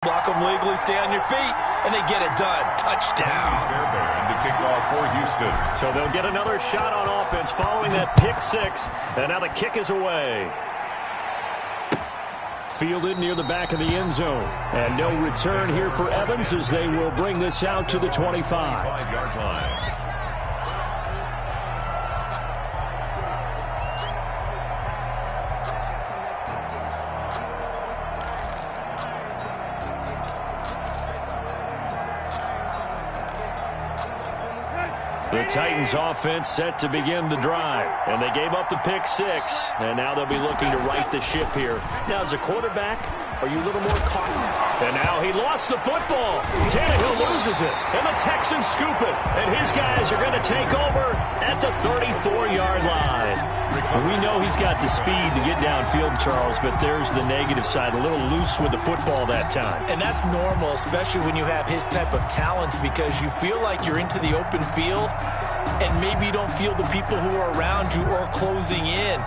Block them legally, stay on your feet, and they get it done. Touchdown. And to kick off for Houston. So they'll get another shot on offense following that pick six, and now the kick is away. Fielded near the back of the end zone. And no return here for Evans as they will bring this out to the 25. 5-yard line. The Titans offense set to begin the drive, and they gave up the pick six, and now they'll be looking to right the ship here. Now, as a quarterback, are you a little more caught? And now he lost the football. Tannehill loses it, and the Texans scoop it, and his guys are going to take over at the 34-yard line. We know he's got the speed to get downfield, Charles, but there's the negative side, a little loose with the football that time. And that's normal, especially when you have his type of talents, because you feel like you're into the open field and maybe you don't feel the people who are around you or closing in.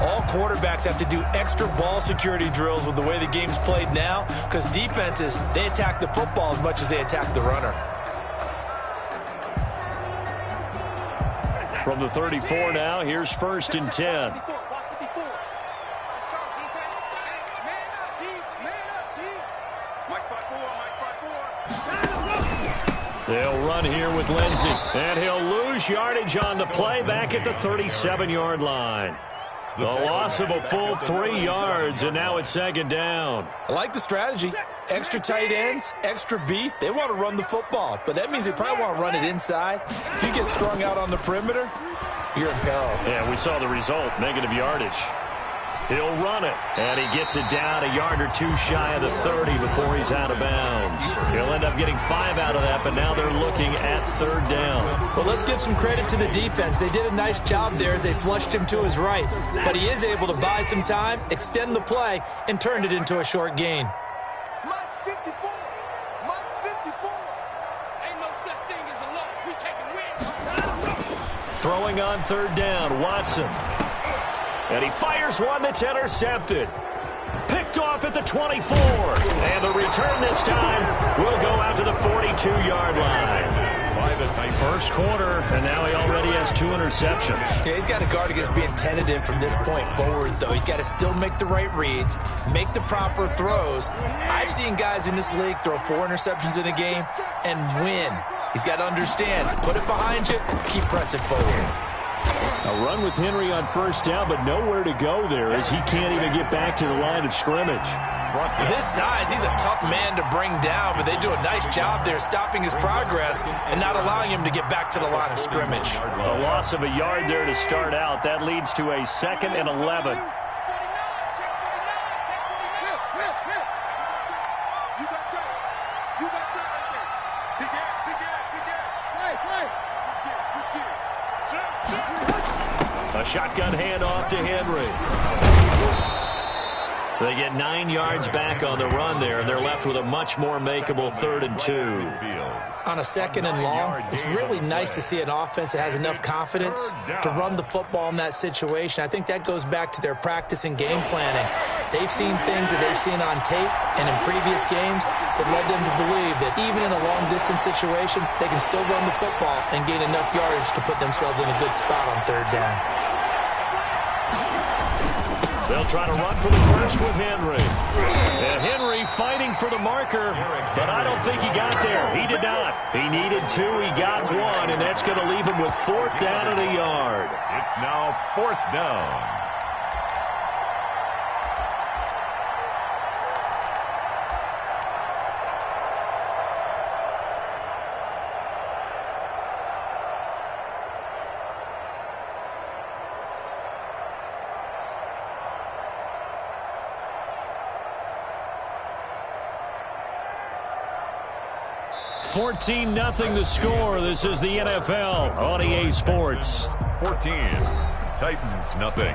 All quarterbacks have to do extra ball security drills with the way the game's played now, because defenses, they attack the football as much as they attack the runner. From the 34 now, here's 1st and 10. They'll run here with Lindsey, and he'll lose yardage on the play back at the 37-yard line. The loss of a full 3 yards, and now it's 2nd down. I like the strategy. Extra tight ends, extra beef. They want to run the football, but that means they probably want to run it inside. If you get strung out on the perimeter, you're in peril. Yeah, we saw the result, negative yardage. He'll run it, and he gets it down a yard or two shy of the 30 before he's out of bounds. He'll end up getting 5 out of that, but now they're looking at 3rd down. Well, let's give some credit to the defense. They did a nice job there as they flushed him to his right. But he is able to buy some time, extend the play, and turn it into a short gain. Mike's 54. Mike's 54. Ain't no such thing as a loss. We taking wins. Throwing on 3rd down, Watson. And he fires one that's intercepted. Picked off at the 24. And the return this time will go out to the 42-yard line. First quarter, and now he already has 2 interceptions. Yeah, he's got to guard against being tentative from this point forward, though. He's got to still make the right reads, make the proper throws. I've seen guys in this league throw 4 interceptions in a game and win. He's got to understand, put it behind you, keep pressing forward. A run with Henry on 1st down, but nowhere to go there as he can't even get back to the line of scrimmage. With his size, he's a tough man to bring down, but they do a nice job there stopping his progress and not allowing him to get back to the line of scrimmage. A loss of a yard there to start out. That leads to a 2nd and 11. A shotgun handoff to Henry. They get 9 yards back on the run there, and they're left with a much more makeable 3rd and 2. On a 2nd and long, it's really nice to see an offense that has enough confidence to run the football in that situation. I think that goes back to their practice and game planning. They've seen things that they've seen on tape and in previous games that led them to believe that even in a long-distance situation, they can still run the football and gain enough yardage to put themselves in a good spot on 3rd down. They'll try to run for the first with Henry. And Henry fighting for the marker, but I don't think he got there. He did not. He needed 2. He got 1, and that's going to leave him with 4th down and a yard. It's now 4th down. $14-0 the score. This is the NFL on EA Sports. 14. Titans, nothing.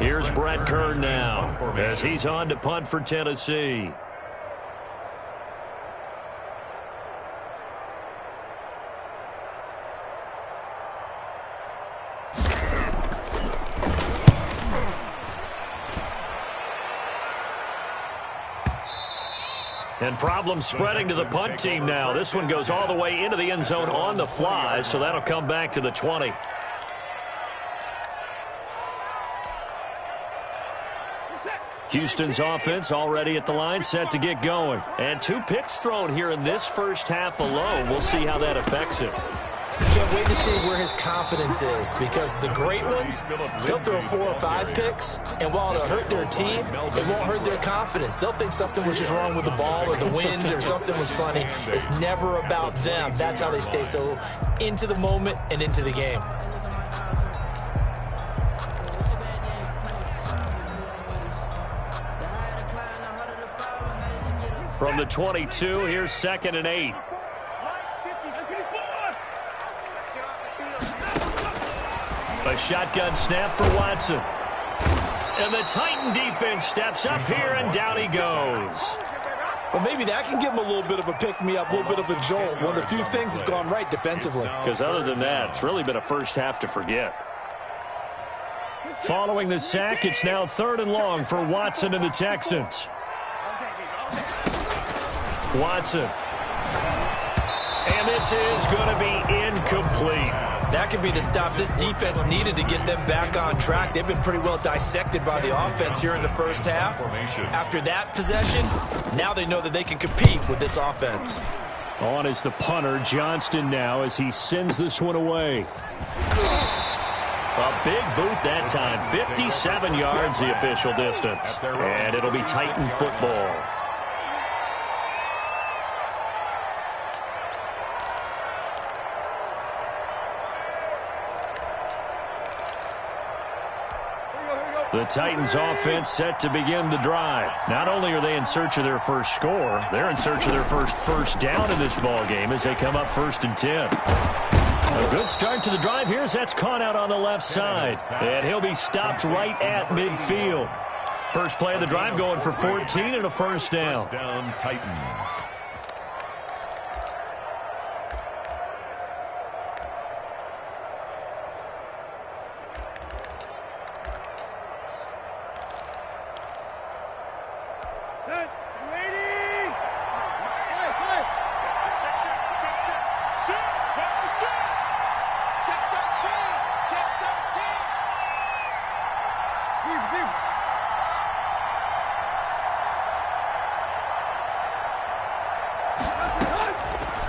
Here's Brett Kern now as he's on to punt for Tennessee. And problems spreading to the punt team now. This one goes all the way into the end zone on the fly, so that'll come back to the 20. Houston's offense already at the line, set to get going. And 2 picks thrown here in this first half alone. We'll see how that affects him. Can't wait to see where his confidence is, because the great ones, they'll throw 4 or 5 picks, and while it'll hurt their team, it won't hurt their confidence. They'll think something was just wrong with the ball or the wind or something was funny. It's never about them. That's how they stay so into the moment and into the game. From the 22, here's 2nd and 8. A shotgun snap for Watson. And the Titan defense steps up here, and down he goes. Well, maybe that can give him a little bit of a pick-me-up, a little bit of a jolt. One of the few things that's gone right defensively. Because other than that, it's really been a first half to forget. Following the sack, it's now 3rd and long for Watson and the Texans. Watson. And this is going to be incomplete. That could be the stop this defense needed to get them back on track. They've been pretty well dissected by the offense here in the first half. After that possession, now they know that they can compete with this offense. On is the punter, Johnston, now as he sends this one away. A big boot that time. 57 yards the official distance. And it'll be Titan football. The Titans offense set to begin the drive. Not only are they in search of their first score, they're in search of their first down in this ball game as they come up 1st and 10. A good start to the drive here as that's caught out on the left side. And he'll be stopped right at midfield. First play of the drive going for 14 and a first down. First down, Titans.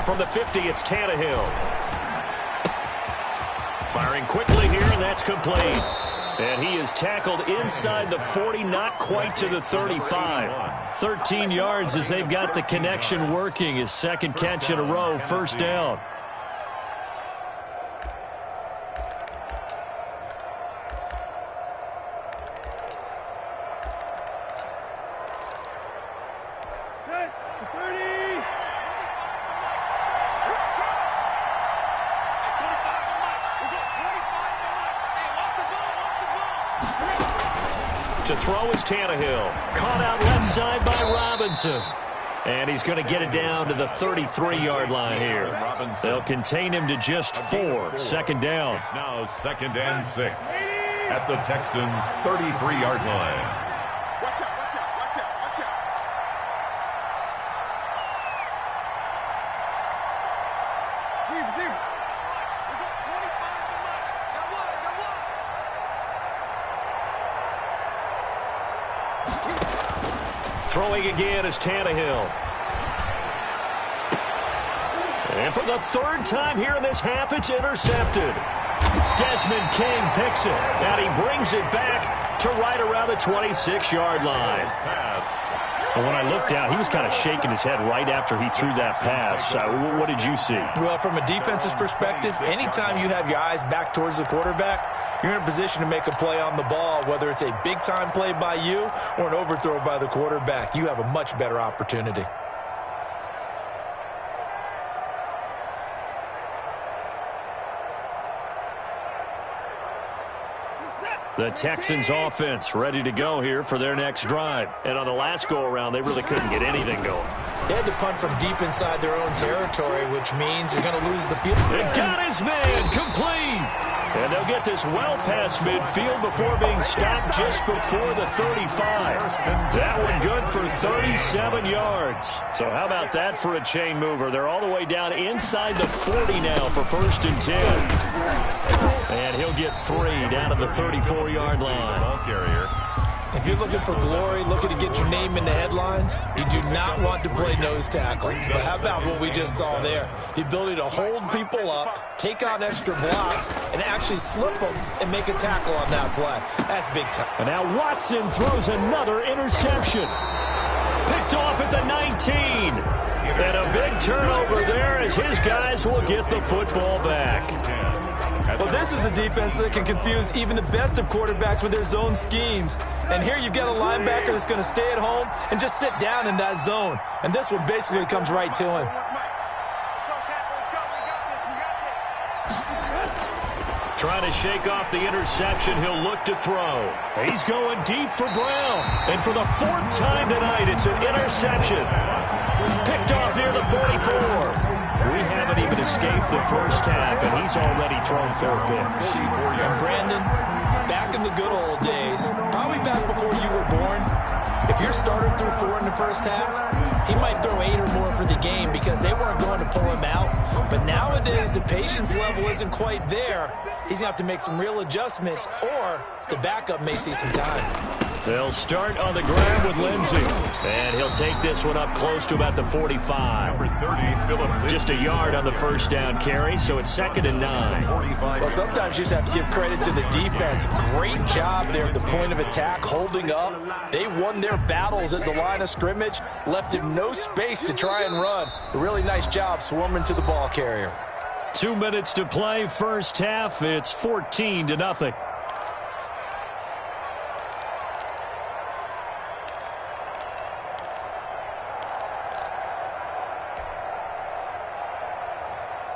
From the 50, it's Tannehill. Firing quickly here, and that's complete. And he is tackled inside the 40, not quite to the 35. 13 yards as they've got the connection working. His 2nd catch in a row, first down. To throw is Tannehill. Caught out left side by Robinson. And he's going to get it down to the 33-yard line here. They'll contain him to just 4. 2nd down. It's now 2nd and 6 at the Texans' 33-yard line. Watch out, watch out, watch out, watch out. Deep. We got 25 to Mike. Got one. Throwing again is Tannehill. And for the 3rd time here in this half, it's intercepted. Desmond King picks it, and he brings it back to right around the 26-yard line. And when I looked down, he was kind of shaking his head right after he threw that pass. What did you see? Well, from a defense's perspective, anytime you have your eyes back towards the quarterback, you're in a position to make a play on the ball, whether it's a big-time play by you or an overthrow by the quarterback. You have a much better opportunity. The Texans offense ready to go here for their next drive. And on the last go-around, they really couldn't get anything going. They had to punt from deep inside their own territory, which means you're going to lose the field. They got his man complete. And they'll get this well past midfield before being stopped just before the 35. That one good for 37 yards. So how about that for a chain mover? They're all the way down inside the 40 now for 1st and 10. And he'll get 3 down at the 34-yard line. Ball carrier. If you're looking for glory, looking to get your name in the headlines, you do not want to play nose tackle. But how about what we just saw there? The ability to hold people up, take on extra blocks, and actually slip them and make a tackle on that play. That's big time. And now Watson throws another interception. Picked off at the 19. And a big turnover there as his guys will get the football back. Well, this is a defense that can confuse even the best of quarterbacks with their zone schemes. And here you've got a linebacker that's going to stay at home and just sit down in that zone. And this one basically comes right to him. Trying to shake off the interception, he'll look to throw. He's going deep for Brown. And for the 4th time tonight, it's an interception. Picked off near the 44. We haven't even escaped the first half, and he's already thrown 4 picks. And Brandon, back in the good old days, probably back before you were born, if your starter threw 4 in the first half, he might throw 8 or more for the game because they weren't going to pull him out. But nowadays, the patience level isn't quite there. He's going to have to make some real adjustments, or the backup may see some time. They'll start on the ground with Lindsey. And he'll take this one up close to about the 45. Number 30, Phillip. Just a yard on the first down carry, so it's 2nd and 9. Well, sometimes you just have to give credit to the defense. Great job there at the point of attack, holding up. They won their battles at the line of scrimmage, left him no space to try and run. A really nice job swarming to the ball carrier. 2 minutes to play, first half. It's 14-0.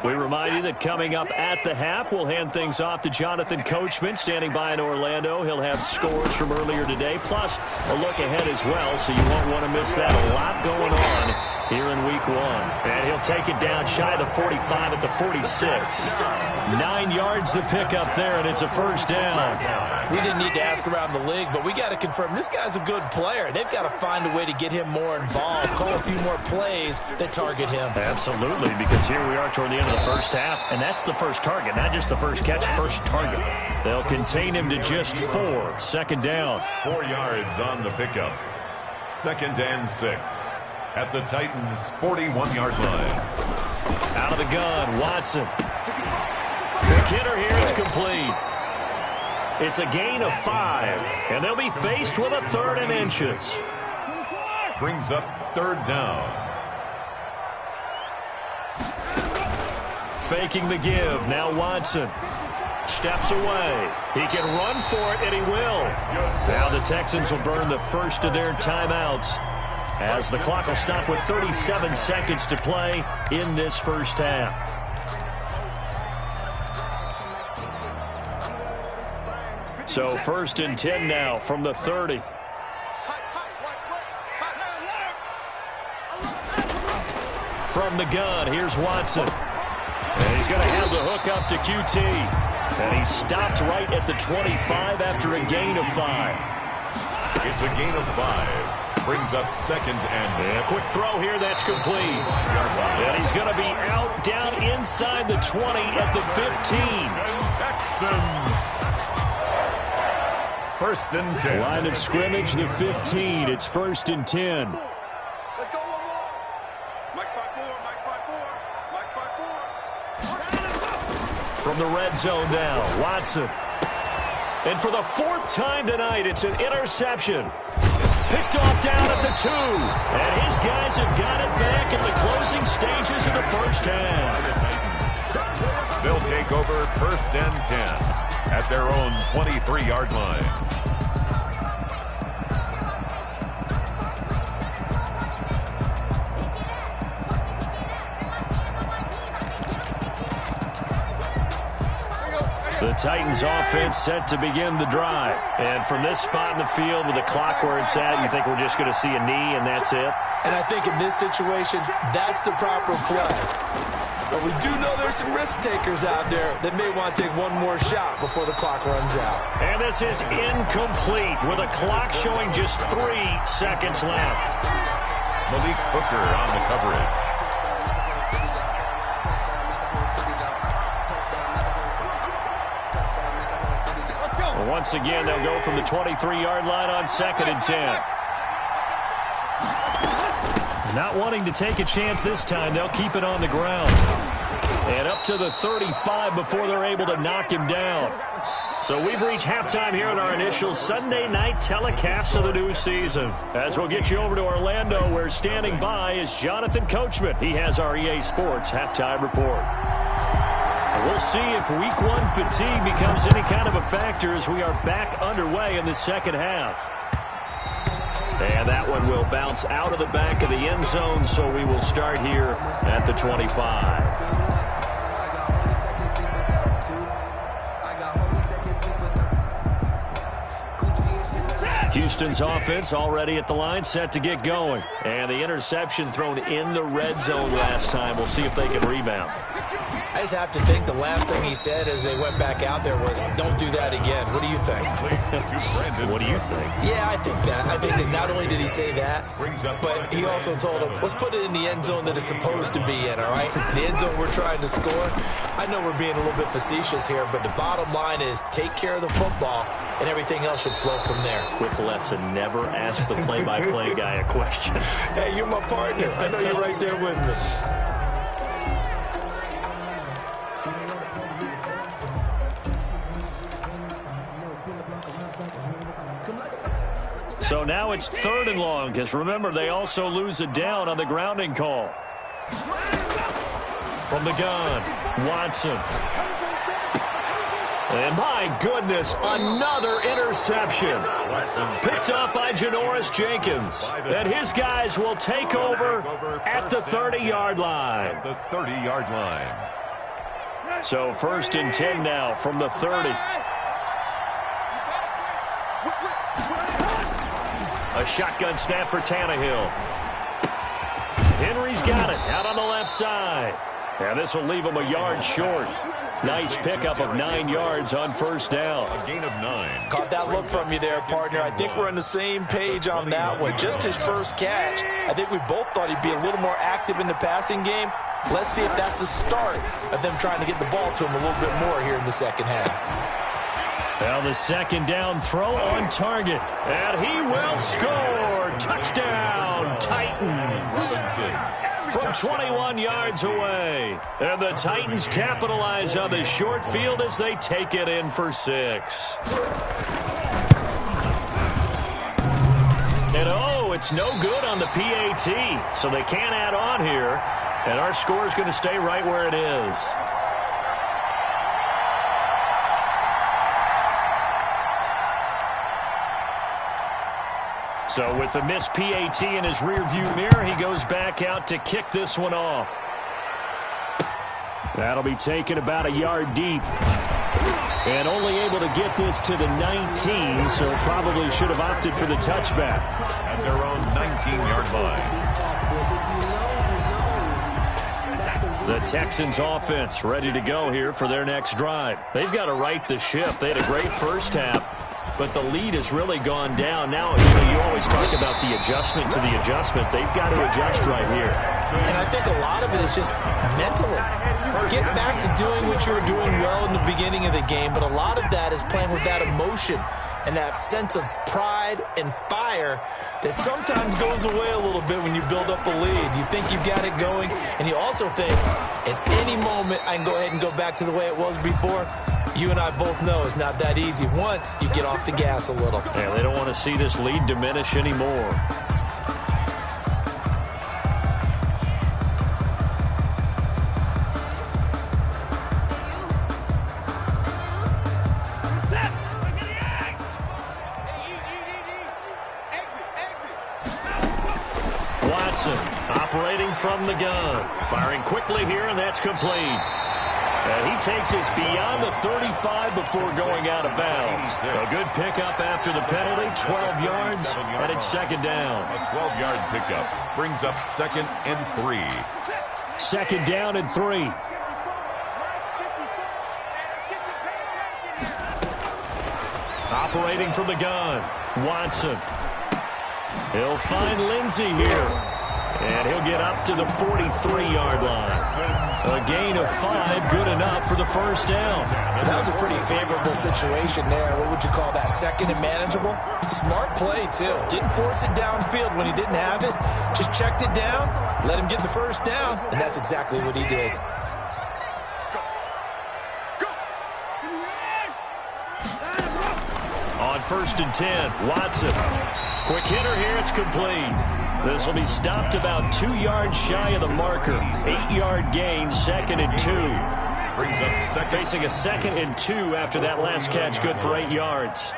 We remind you that coming up at the half, we'll hand things off to Jonathan Coachman, standing by in Orlando. He'll have scores from earlier today, plus a look ahead as well, so you won't want to miss that. A lot going on here in Week 1. And he'll take it down shy of the 45 at the 46. 9 yards to pick up there, and it's a first down. We didn't need to ask around the league, but we got to confirm this guy's a good player. They've got to find a way to get him more involved, call a few more plays that target him. Absolutely, because here we are toward the end of the first half, and that's the first target, not just the first catch, first target. They'll contain him to just 4. 2nd down. 4 yards on the pickup. 2nd and 6 at the Titans' 41-yard line. Out of the gun, Watson. The hitter here is complete. It's a gain of 5, and they'll be faced with a 3rd and inches. Brings up 3rd down. Faking the give. Now Watson steps away. He can run for it, and he will. Now the Texans will burn the first of their timeouts as the clock will stop with 37 seconds to play in this first half. So 1st and 10 now from the 30. From the gun, here's Watson. And he's going to have the hook up to QT. And he's stopped right at the 25 after a gain of 5. It's a gain of 5. Brings up 2nd and... A quick throw here, that's complete. And he's going to be out down inside the 20 at the 15. Texans. 1st and 10. Line of scrimmage, the 15. It's 1st and 10. Let's go one more. Mike 5-4, Mike 5-4, Mike 5-4. From the red zone now, Watson. And for the 4th time tonight, it's an interception. Picked off down at the 2. And his guys have got it back in the closing stages of the first half. They'll take over 1st and 10 at their own 23-yard line. The Titans offense set to begin the drive. And from this spot in the field with the clock where it's at, you think we're just going to see a knee and that's it? And I think in this situation, that's the proper play. But we do know there's some risk takers out there that may want to take one more shot before the clock runs out. And this is incomplete with a clock showing just 3 seconds left. Malik Hooker on the coverage. Well, once again, they'll go from the 23-yard line on 2nd and 10. Not wanting to take a chance this time, they'll keep it on the ground. And up to the 35 before they're able to knock him down. So we've reached halftime here in our initial Sunday night telecast of the new season. As we'll get you over to Orlando, where standing by is Jonathan Coachman. He has our EA Sports halftime report. And we'll see if Week 1 fatigue becomes any kind of a factor as we are back underway in the second half. And that one will bounce out of the back of the end zone, so we will start here at the 25. Houston's offense already at the line, set to get going. And the interception thrown in the red zone last time. We'll see if they can rebound. I just have to think the last thing he said as they went back out there was, don't do that again. What do you think? What do you think? Yeah, I think that. I think that not only did he say that, but he also told him, let's put it in the end zone that it's supposed to be in, all right? The end zone we're trying to score. I know we're being a little bit facetious here, but the bottom line is take care of the football, and everything else should flow from there. Quick lesson, never ask the play-by-play guy a question. Hey, you're my partner. I know you're right there with me. So now it's 3rd and long, because remember, they also lose a down on the grounding call. From the gun, Watson. And my goodness, another interception. Picked up by Janoris Jenkins. And his guys will take over at the 30-yard line. The 30-yard line. So 1st and 10 now from the 30. A shotgun snap for Tannehill. Henry's got it out on the left side. And this will leave him a yard short. Nice pickup of 9 yards on 1st down. A gain of 9. Caught that look from you there, partner. I think we're on the same page on that one. Just his first catch. I think we both thought he'd be a little more active in the passing game. Let's see if that's the start of them trying to get the ball to him a little bit more here in the second half. Well, the 2nd down throw on target. And he will score. Touchdown, Titans. From 21 yards away. And the Titans capitalize on the short field as they take it in for 6. And oh, it's no good on the PAT. So they can't add on here. And our score is going to stay right where it is. So with the missed PAT in his rearview mirror, he goes back out to kick this one off. That'll be taken about a yard deep. And only able to get this to the 19, so probably should have opted for the touchback. At their own 19-yard line. The Texans offense ready to go here for their next drive. They've got to right the ship. They had a great first half, but the lead has really gone down. Now, you always talk about the adjustment to the adjustment. They've got to adjust right here. And I think a lot of it is just mentally. Get back to doing what you were doing well in the beginning of the game, but a lot of that is playing with that emotion and that sense of pride and fire that sometimes goes away a little bit when you build up a lead. You think you've got it going, and you also think, at any moment, I can go ahead and go back to the way it was before. You and I both know it's not that easy once you get off the gas a little. Yeah, they don't want to see this lead diminish anymore. Operating from the gun. Firing quickly here, and that's complete. And he takes us beyond the 35 before going out of bounds. A good pickup after the penalty, 12 yards, and it's 2nd down. A 12-yard pickup brings up 2nd and 3. Second down and 3. Operating from the gun, Watson. He'll find Lindsey here. And he'll get up to the 43-yard line. A gain of 5, good enough for the first down. That was a pretty favorable situation there. What would you call that? Second and manageable? Smart play, too. Didn't force it downfield when he didn't have it. Just checked it down, let him get the first down, and that's exactly what he did. On 1st and 10, Watson. Quick hitter here, it's complete. This will be stopped about 2 yards shy of the marker. 8-yard gain, 2nd and 2. Brings up second. Facing a 2nd and 2 after that last catch, good for 8 yards.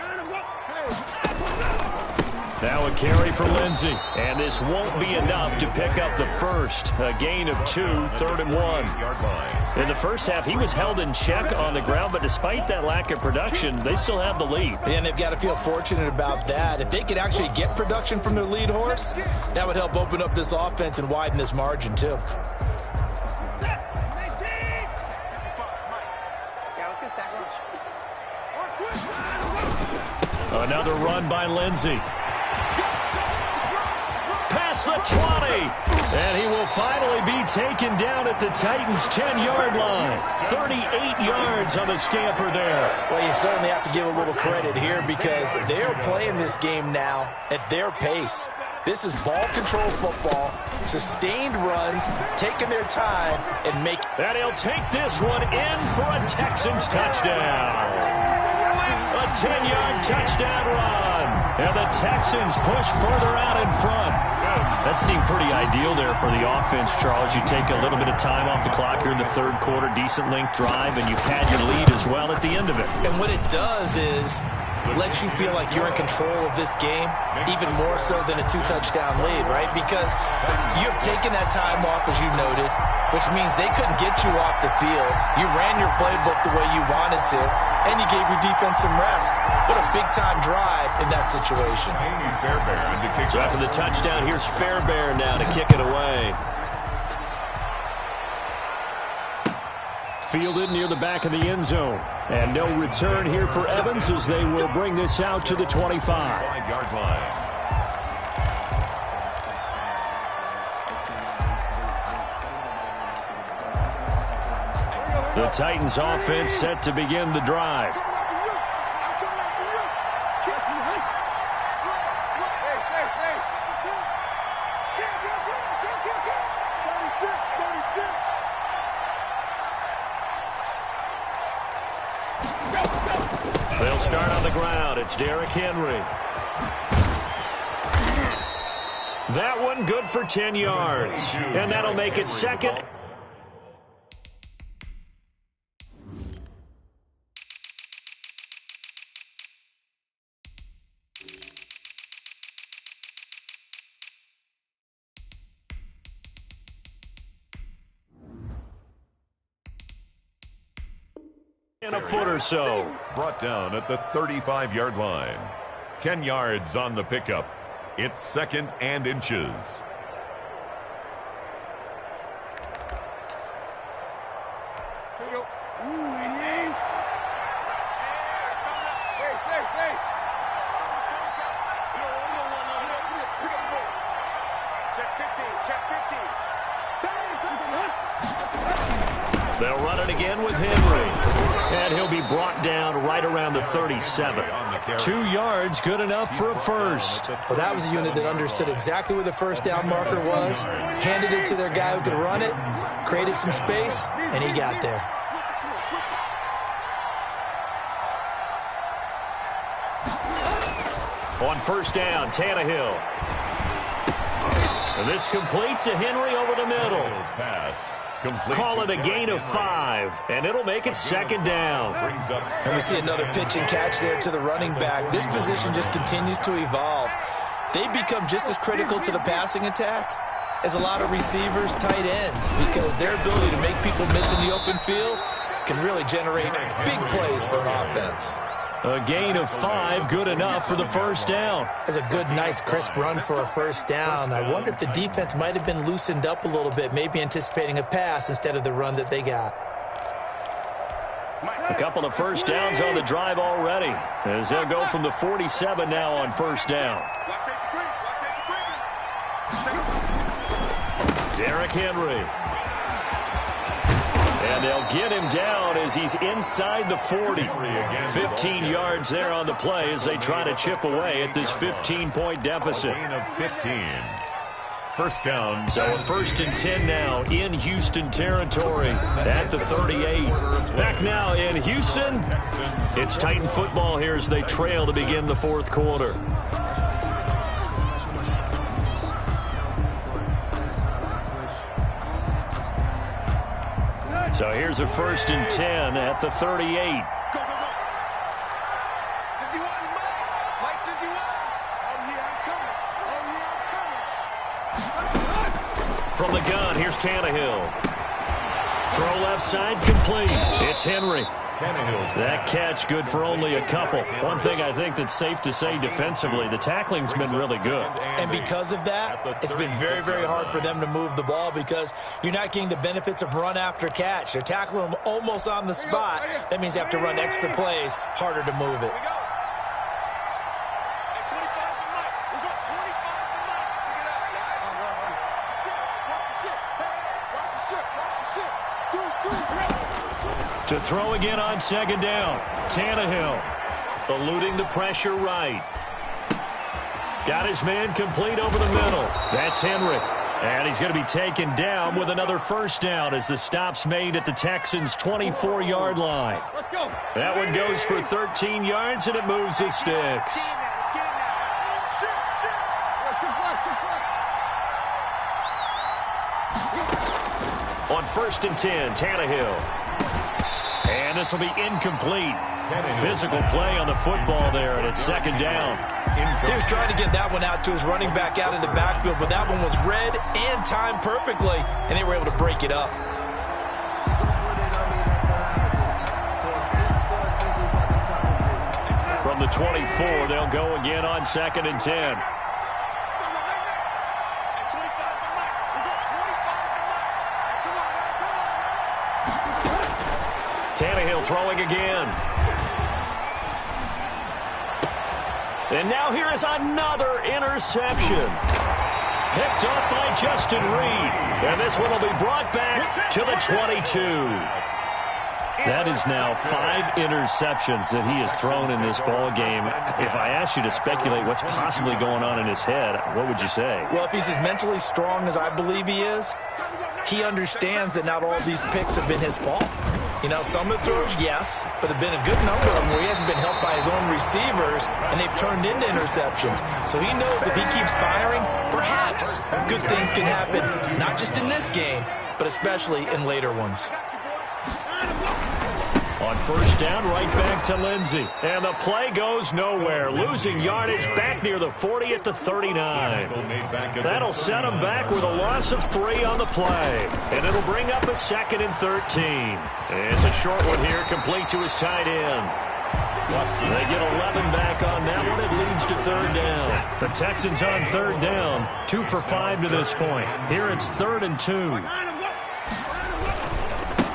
Now a carry for Lindsey. And this won't be enough to pick up the first. A gain of 2, 3rd and 1. In the first half, he was held in check on the ground, but despite that lack of production, they still have the lead. And they've got to feel fortunate about that. If they could actually get production from their lead horse, that would help open up this offense and widen this margin, too. Another run by Lindsey. Past the 20. And he will finally be taken down at the Titans' 10-yard line. 38 yards on the scamper there. Well, you certainly have to give a little credit here because they're playing this game now at their pace. This is ball control football, sustained runs, taking their time, and make... And he'll take this one in for a Texans touchdown. A 10-yard touchdown run. And the Texans push further out in front. That seemed pretty ideal there for the offense, Charles. You take a little bit of time off the clock here in the third quarter, decent length drive, and you pad your lead as well at the end of it. And what it does is let you feel like you're in control of this game, even more so than a 2-touchdown lead, right? Because you have taken that time off, as you noted, which means they couldn't get you off the field. You ran your playbook the way you wanted to, and you gave your defense some rest. What a big-time drive in that situation. So after the touchdown, here's Fairbairn now to kick it away. Fielded near the back of the end zone. And no return here for Evans as they will bring this out to the 25. 5-yard line. The Titans offense set to begin the drive. They'll start on the ground. It's Derrick Henry. That one good for 10 yards. And that'll make it second. In a foot or so. Brought down at the 35-yard line. 10 yards on the pickup. It's 2nd and inches. They'll run it again with Henry. And he'll be brought down right around the 37. 2 yards, good enough for a first. Well, that was a unit that understood exactly where the first down marker was, handed it to their guy who could run it, created some space, and he got there. On first down, Tannehill. And this complete to Henry over the middle. Call it a gain of 5, and it'll make it 2nd down. And we see another pitch and catch there to the running back. This position just continues to evolve. They become just as critical to the passing attack as a lot of receivers, tight ends, because their ability to make people miss in the open field can really generate big plays for an offense. A gain of 5, good enough for the first down. That's a good, nice, crisp run for a first down. I wonder if the defense might have been loosened up a little bit, maybe anticipating a pass instead of the run that they got. A couple of first downs on the drive already, as they'll go from the 47 now on first down. Derrick Henry. And they'll get him down as he's inside the 40. 15 yards there on the play as they try to chip away at this 15-point deficit. Gain of 15. First down. So a 1st and 10 now in Houston territory at the 38. Back now in Houston. It's Titan football here as they trail to begin the 4th quarter. So here's a 1st and 10 at the 38. Go, go, go. 51, Mike 51. Oh, yeah, I'm coming. From the gun, here's Tannehill. Throw left side, complete. It's Henry. That catch good for only a couple. One thing I think that's safe to say defensively, the tackling's been really good. And because of that, it's been very, very hard for them to move the ball because you're not getting the benefits of run after catch. They're tackling them almost on the spot. That means you have to run extra plays, harder to move it. To throw again on 2nd down. Tannehill eluding the pressure right. Got his man complete over the middle. That's Henry. And he's going to be taken down with another first down as the stop's made at the Texans' 24-yard line. That one goes for 13 yards, and it moves the sticks. On 1st and 10, Tannehill. And this will be incomplete. Physical play on the football there, and it's 2nd down. He was trying to get that one out to his running back out of the backfield, but that one was read and timed perfectly, and they were able to break it up. From the 24, they'll go again on 2nd and 10. Tannehill throwing again. And now here is another interception. Picked up by Justin Reed. And this one will be brought back to the 22. That is now 5 interceptions that he has thrown in this ball game. If I asked you to speculate what's possibly going on in his head, what would you say? Well, if he's as mentally strong as I believe he is, he understands that not all these picks have been his fault. You know, some of the throws, yes, but there have been a good number of them where he hasn't been helped by his own receivers, and they've turned into interceptions. So he knows if he keeps firing, perhaps good things can happen, not just in this game, but especially in later ones. On first down, right back to Lindsey. And the play goes nowhere. Losing yardage back near the 40 at the 39. That'll set him back with a loss of 3 on the play. And it'll bring up a 2nd and 13. It's a short one here, complete to his tight end. They get 11 back on that one. It leads to 3rd down. The Texans on 3rd down. 2 for 5 to this point. Here it's 3rd and 2.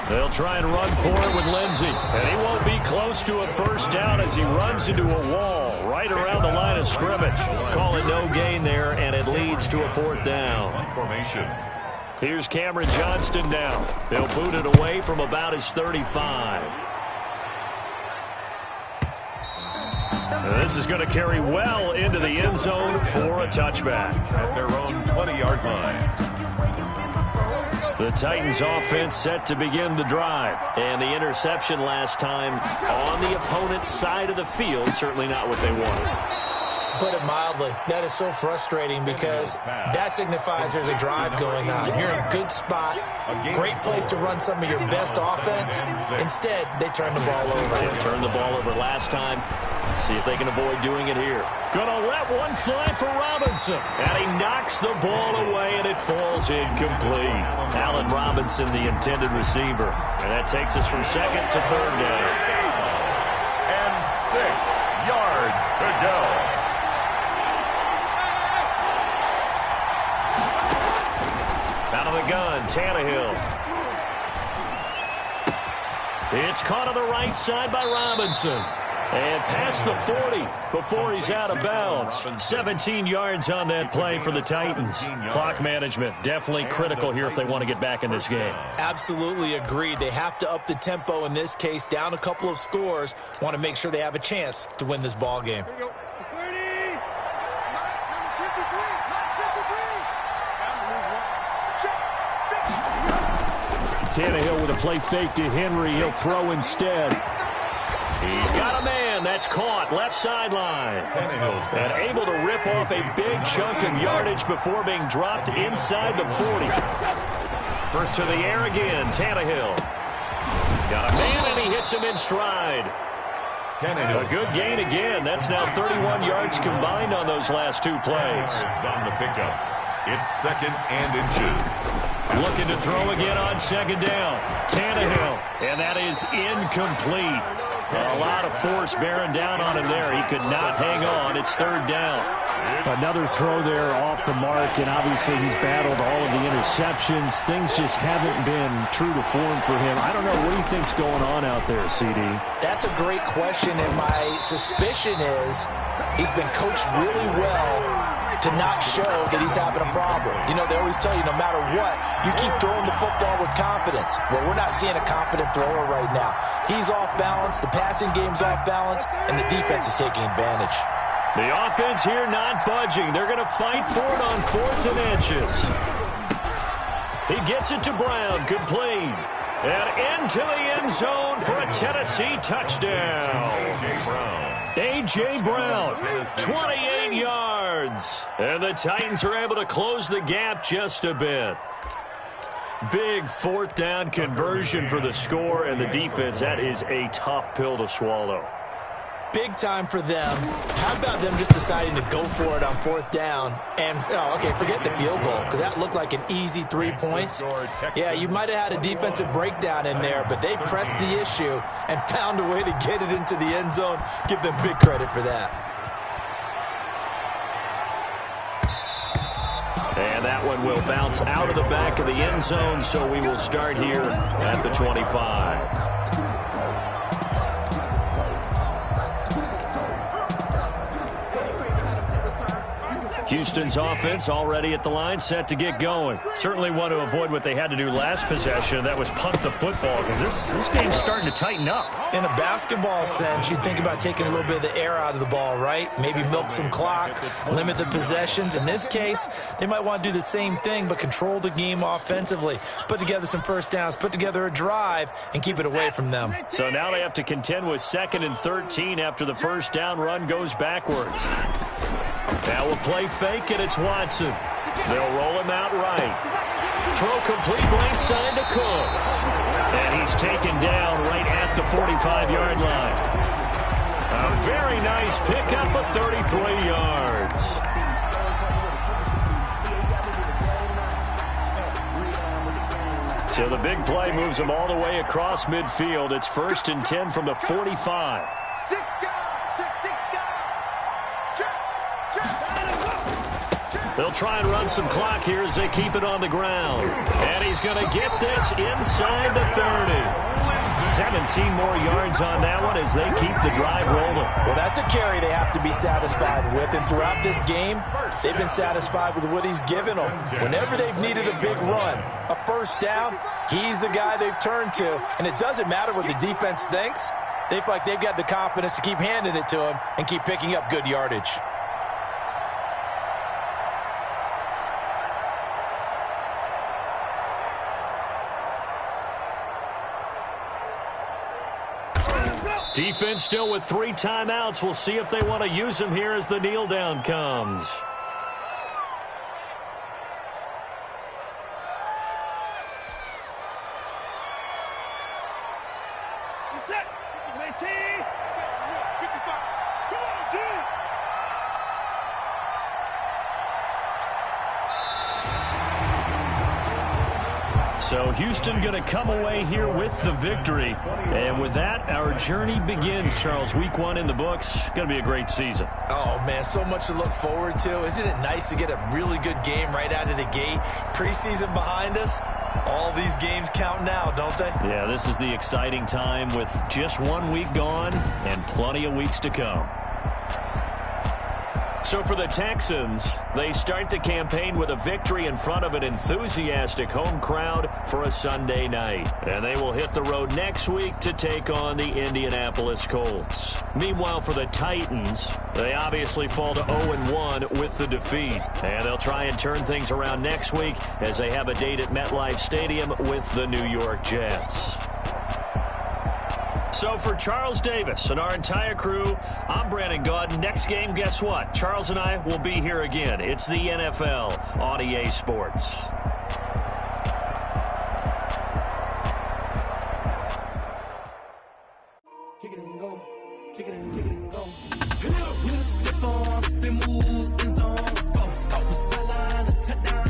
They'll try and run for it with Lindsey. And he won't be close to a first down as he runs into a wall right around the line of scrimmage. Call it no gain there, and it leads to a 4th down. Formation. Here's Cameron Johnston now. They'll boot it away from about his 35. This is going to carry well into the end zone for a touchback. At their own 20-yard line. The Titans offense set to begin the drive. And the interception last time on the opponent's side of the field, certainly not what they wanted. Put it mildly, that is so frustrating because that signifies there's a drive going on. You're in a good spot, great place to run some of your best offense. Instead, they turn the ball over. They turned the ball over last time. See if they can avoid doing it here. Gonna let one fly for Robinson. And he knocks the ball away, and it falls incomplete. Allen Robinson, the intended receiver. And that takes us from 2nd to 3rd down. And yards to go. Out of the gun, Tannehill. It's caught on the right side by Robinson. And past the 40 before he's out of bounds. 17 yards on that play for the Titans. Clock management definitely critical here if they want to get back in this game. Absolutely agreed. They have to up the tempo in this case, down a couple of scores. Want to make sure they have a chance to win this ball game. Tannehill with a play fake to Henry. He'll throw instead. He's got a man. That's caught. Left sideline. And able to rip off a big chunk of yardage before being dropped inside the 40. To the air again. Tannehill. Got a man, and he hits him in stride. A good gain again. That's now 31 yards combined on those last two plays. On the pickup. It's 2nd and inches. Looking to throw again on 2nd down. Tannehill. And that is incomplete. A lot of force bearing down on him there. He could not hang on. It's 3rd down. Another throw there off the mark, and obviously he's battled all of the interceptions. Things just haven't been true to form for him. I don't know. What do you think's going on out there, CD? That's a great question, and my suspicion is he's been coached really well to not show that he's having a problem. You know, they always tell you no matter what, you keep throwing the football with confidence. Well, we're not seeing a confident thrower right now. He's off balance, the passing game's off balance, and the defense is taking advantage. The offense here not budging. They're going to fight for it on 4th and inches. He gets it to Brown, complete. And into the end zone for a Tennessee touchdown. A.J. Brown, 28 yards. And the Titans are able to close the gap just a bit. Big 4th down conversion for the score, and the defense, that is a tough pill to swallow. Big time for them. How about them just deciding to go for it on 4th down? And, okay, forget the field goal, because that looked like an easy 3 points. Yeah, you might have had a defensive breakdown in there, but they pressed the issue and found a way to get it into the end zone. Give them big credit for that. And that one will bounce out of the back of the end zone, so we will start here at the 25. Houston's offense already at the line, set to get going. Certainly want to avoid what they had to do last possession. That was punt the football, because this game's starting to tighten up. In a basketball sense, you think about taking a little bit of the air out of the ball, right? Maybe milk some clock, limit the possessions. In this case, they might want to do the same thing, but control the game offensively. Put together some first downs, put together a drive, and keep it away from them. So now they have to contend with 2nd and 13 after the first down run goes backwards. Now we'll play fake, and it's Watson. They'll roll him out right. Throw complete right side to Cooks. And he's taken down right at the 45-yard line. A very nice pickup of 33 yards. So the big play moves them all the way across midfield. It's 1st and 10 from the 45. They'll try and run some clock here as they keep it on the ground. And he's going to get this inside the 30. 17 more yards on that one as they keep the drive rolling. Well, that's a carry they have to be satisfied with. And throughout this game, they've been satisfied with what he's given them. Whenever they've needed a big run, a first down, he's the guy they've turned to. And it doesn't matter what the defense thinks. They feel like they've got the confidence to keep handing it to him and keep picking up good yardage. Defense still with 3 timeouts. We'll see if they want to use them here as the kneel down comes. Set. 19. 55. Come on, dude. So Houston going to come away here with the victory. And with that, our journey begins, Charles. Week 1 in the books. Going to be a great season. Oh, man, so much to look forward to. Isn't it nice to get a really good game right out of the gate? Preseason behind us. All these games count now, don't they? Yeah, this is the exciting time with just 1 week gone and plenty of weeks to come. So for the Texans, they start the campaign with a victory in front of an enthusiastic home crowd for a Sunday night. And they will hit the road next week to take on the Indianapolis Colts. Meanwhile, for the Titans, they obviously fall to 0-1 with the defeat. And they'll try and turn things around next week as they have a date at MetLife Stadium with the New York Jets. So for Charles Davis and our entire crew, I'm Brandon Gaudin. Next game, guess what? Charles and I will be here again. It's the NFL on EA Sports. Kick it and go. Kick it and go. With a stiff arm, spin move in zone.